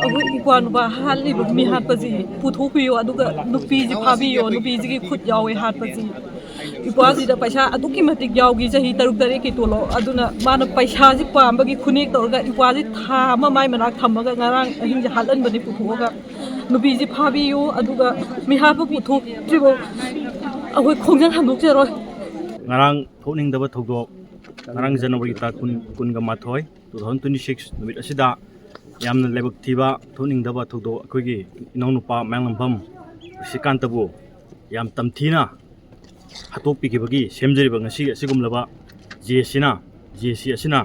ꯑꯩꯈꯣꯏ ꯏꯀ꯭ꯋꯥ ꯅꯨꯄꯥ ꯍꯥꯠꯂꯤꯕ ꯃꯤ ꯍꯥꯠꯄꯁꯤ ꯄꯨꯊꯣꯛꯄꯤꯌꯣ ꯑꯗꯨꯒ ꯅꯨꯄꯤꯁꯤ ꯐꯥꯕꯤꯌꯣ ꯅꯨꯄꯤꯁꯤꯒꯤ ꯈꯨꯠ ꯌꯥꯎꯋꯦ ꯍꯥꯠꯄꯁꯤ ꯏꯄ꯭ꯋꯥꯁꯤꯗ ꯄꯩꯁꯥ ꯑꯗꯨꯛꯀꯤ ꯃꯇꯤꯛ ꯌꯥꯎꯈꯤ ꯆꯍꯤ 6-7ꯀꯤ ꯇꯣꯂꯣꯞ ꯑꯗꯨꯅ ꯃꯥꯅ ꯄꯩꯁꯥꯁꯤ ꯄꯥꯝꯕꯒꯤ ꯈꯨꯅꯦꯛ ꯇꯧꯔꯒ ꯏꯄ꯭ꯋꯥꯁꯤ ꯊꯥ ꯑꯃ ꯃꯥꯏ ꯃꯅꯥꯛ ꯊꯝꯃꯒ ꯉꯔꯥꯡ ꯑꯍꯤꯡꯁꯦ ꯍꯥꯠꯍꯟꯕꯅꯤ ꯄꯨꯊꯣꯛꯑꯒ ꯅꯨꯄꯤꯁꯤ ꯐꯥꯕꯤꯌꯨ ꯑꯗꯨꯒ ꯃꯤ ꯍꯥꯠꯄ ꯄꯨꯊꯣꯛꯇ꯭ꯔꯤꯐꯥꯎ ꯑꯩꯈꯣꯏ ꯈꯣꯡꯖꯪ ꯍꯟꯗꯣꯛꯆꯔꯣꯏ ngarang thoning daba thogdo ngarang January ta kun ga mathoi 2026 numit asida yamna lebak thiba thoning daba thogdo akoigi inaunupa Mayanglambam Rishikanta bu yam tamthina hatok pikibagi semjariba ngasi asigumlaba JAC asina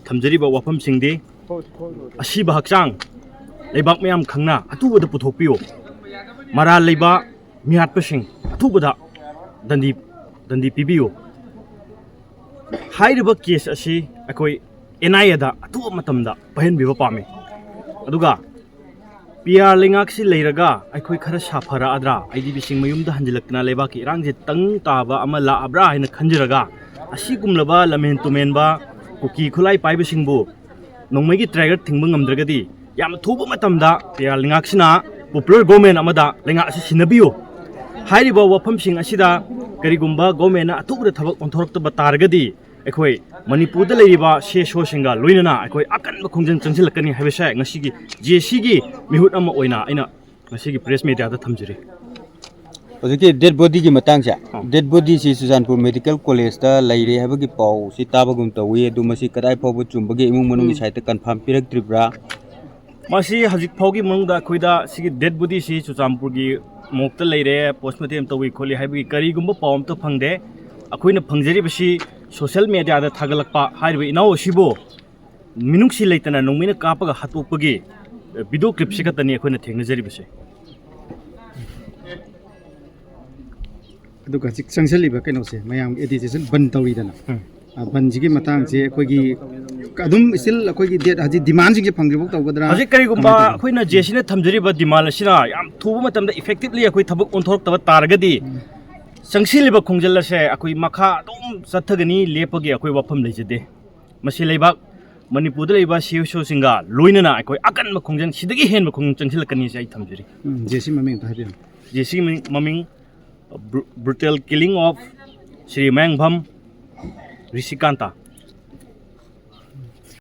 thamjariba wafam singdi asiba hakchang leibak mayam khangna atubada puthokpiyo mara leiba mihatpasing atubada dandi pibiyo hairiba case asi akoi NIA da atu matamda pahen biba pame aduga PR lingak si leiraga akoi khara safara adra IDB sing mayumda hanjilakna leba ki rangje tang taba ama la abra haina khanjiraga asi kumlaba lamen tumenba kuki khulai paiba singbu nongmegi trigger thingba ngamdragadi yam thuba matamda PR lingak sina popular government amada lenga asi sinabiyo hairiba wafam sing asida karigumba government na atubda thabak onthorokta batargadi akhoi Manipur da leiriba she sho singa loinana akhoi akan ba khongjang changsilakani habisa ngasigi JAC gi mihut ama oina aina ngasigi press media da thamjiri Ojiki dead body ki matang sa dead body si Sujanpur Medical College ta leire habagi pau si tabagum tawi du masi kadai pau chumbagi imung manung gi site confirm pirak tribra masi hajik phogi manungda khoida sigi dead body si Sujanpur gi mokta leire postmortem tawi kholi habagi karigumba pawam to phangde akoina phangjari basi social media da thagalakpa haibe inau sibo minungsi leitana nongmina kapaga hatopagi video clip sikatani akoina thengnajari basi aduga chik changsaliba kaino se mayam education ban tawidana ban jigi matang je akoigi adum still akoigi date haji demand jigi phangribo tawgadra haji karigumba akoina JAC na thamjariba demand asina yam thuba matamda effectively akoi thabak onthorok taragadi Sangsilba khongjal se akoi makha adum sathagani lepagi akoi wafam leijade masi leibak Manipur da leiba sho singa loinana akoi akan ma khongjang sidagi hen ma khongjang changsilakani se ai thamjari JAC maming ta habi JAC maming brutal killing of Sri Mayanglambam Rishikanta